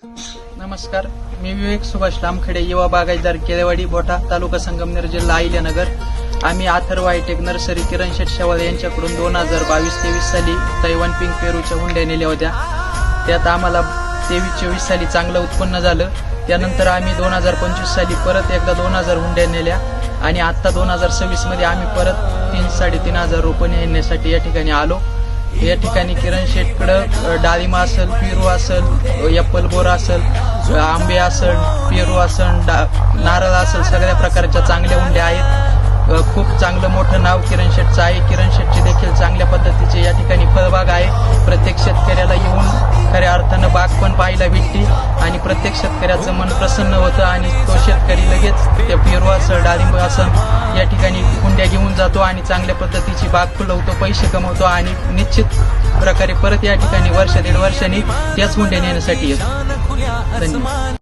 नमस्कार, मी विवेक सुभाष लामखडे, युवा बागायतदार केळेवाडी बोटा, तालुका संगमनेर, जिल्हा अहिल्यानगर। आम्ही अथर्व हायटेक नर्सरी किरण शेठ शेवाळे यांच्याकडून 2022-23 साली तैवान पिंक पेरूच्या हुंड्या नेल्या होत्या। त्यात आम्हाला 23-24 साली चांगलं उत्पन्न झालं। त्यानंतर आम्ही 2025 साली परत एकदा 2000 हुंड्या नेल्या आणि आता 2026 मध्ये आम्ही परत 3-3.5 रोपं नेण्यासाठी या ठिकाणी आलो। या ठिकाणी किरण शेठकडं डाळिंब असेल, पेरू असेल, ॲपल बोर असेल, आंबे असेल, पेरू असेल, नारळ असेल, सगळ्या प्रकारच्या चांगल्या हुंड्या आहेत। खूप चांगलं मोठं नाव किरण शेठचं आहे। किरण शेठची देखील चांगल्या पद्धतीचे या ठिकाणी फळबाग आहे। प्रत्येक शेतकऱ्याला येऊन खऱ्या अर्थानं बाग पण पाहायला भेटते आणि प्रत्येक शेतकऱ्याचं मन प्रसन्न होतं आणि तो शेतकरी लगेच त्या पेरू असेल, डाळिंब असेल या ठिकाणी हुंड्या घेऊन जातो आणि चांगल्या पद्धतीची बाग फुलवतो, पैसे कमवतो आणि निश्चित प्रकारे परत या ठिकाणी वर्ष 1.5 वर्षांनी त्याच हुंड्या नेण्यासाठी येतो। धन्यवाद।